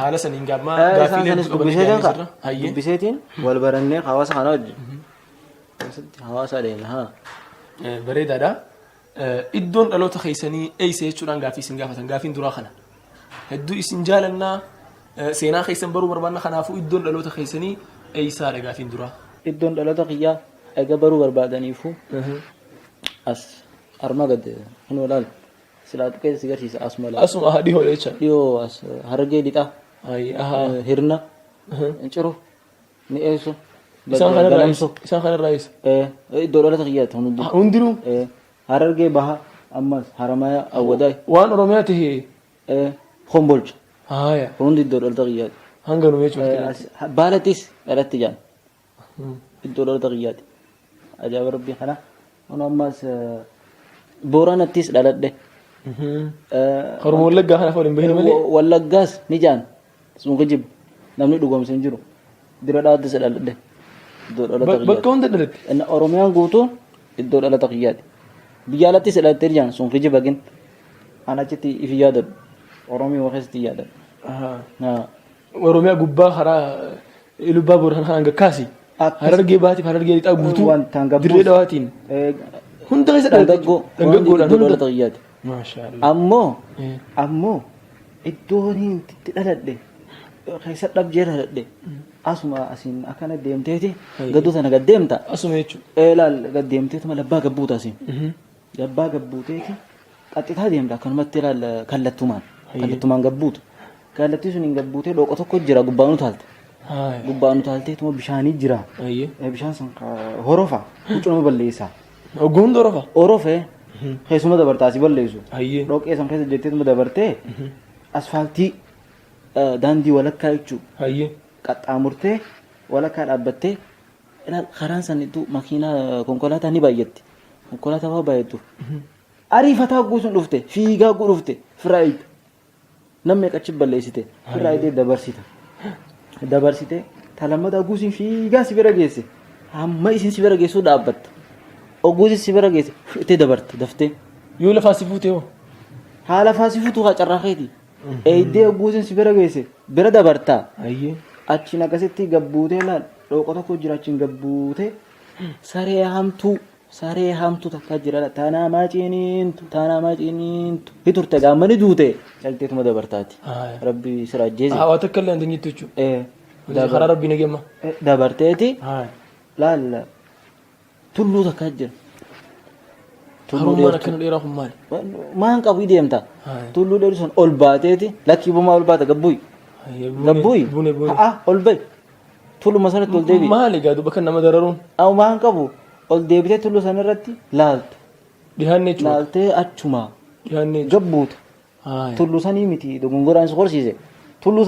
haala saniin gaabmaa isaan sanis dubbiseetiin ka dubbiseetiin wal barannee hawaasa kana wajjin hawaasa adeemna haa bareedaadha. Iddoon dhaloota keessanii eeysa jechuudhaan gaaffii isin gaafatan gaaffiin duraa kana hedduu isin jaalannaa seenaa keessan baruu barbaanna kanaafuu iddoon dhaloota keessanii eeysaadha gaaffiin duraa. Iddoon dhaloota kiyyaa egaa baruu barbaadaniifu as arma gadde hin walaal silaatu keessa sigarsiisa asuma laal asuma haa dhihoo jecha dhihoo as harargee lixa hirna ciru ni eessu isaan kanarraa eessa iddoo dhaloota kiyyaati hundinuu harargee baha ammas haramaya awwadaay waan oromiyaa tahee hombolcha haaya hundi iddoo dhalata qiyyaati hanga nu jechuudha baalatis dhalatti jaan iddoo dhalata qiyyaati ajaa'iba rabbii kana kun ammas booranattis dhaladhe haruma wallaggaa kana fooliin bahine malee wallaggaas ni jaan sun kijib namni dhugoomse hin jiru dira dhalattis dhaladhe iddoo dhalata qiyyaati bakka hunda dhalatte oromiyaan guutuun iddoo dhalata qiyyaati biyya alattis dhalattee jaan sun kijibagin ana achitti ifi yaadadhu oromii waaqessi yaadadhu oromiyaa gubbaa karaa lubbaa booran hanga kaasi harargee baatiif harargee lixaa guutuu dirree dhawaatiin hunda keessa dhangaggoodhaan hunda qiyyaati ammoo iddoon itti dhaladhe keessa dhabjee dhaladhe asuma asiin akkana deemteeti gadduu sana gaddeemta asuma jechuudha laal gaddeemteetuma labbaa gabbuuta asiin labbaa gabbuuteeti qaxxitaa deemta akkanumatti laal kallattumaan gabbuutu kallattii sun hin gabbuutee dhoqa tokko jira gubbaan utaalte gubbaan utaalteetuma bishaanii jira bishaan san horofa huccuu nama balleessaa oguun orofee keessuma dabartaa si balleessu dhoqee san keessa jetteetuma dabartee asfaaltii daandii walakkaa jechuu qaxxaamurtee walakkaa dhaabbattee karaan sanitu makiinaa konkolaataa ni baay'atti konkolaataa waa baay'attu ariifataa guutuun dhufte fiigaa guu dhufte firaayit namni qachi balleessite firaayitee dabarsite talammata guusiin fiigaa si bira geesse hamma isin si bira geessuu dhaabbatta oguusis si bira geesse fudhatee dabarte daftee yoo lafaa si fuute hoo haa lafaa si fuutu haa carraakeeti eeydee oguusin si bira geesse bira dabartaa achiin akkasitti gabbuutee laal dhoqa tokko jira achiin gabbuutee saree hamtuu takka jira taanaa maaciniintu hiturte gaammani duute calteetuma dabartaati rabbi sira ajjeese waa takka illee hin jettu jechuudha karaa rabbii nageemma dabarteeti laal tulluu takka jira harummaan akkana dheeraa kun maali maan qabu deemta tulluu dheeru sun ol baateeti lakkii bumaa ol baata gabbuyi ol bahi tullu masarratti ol deebi maali gaadu bakka nama dararuun maan qabu ol deebitee tullu sanarratti laaltu dhihaanne jechuudha laaltee achuma dhihaanne gabbuuta tullu sanii miti dogongoraan si horsiise tullu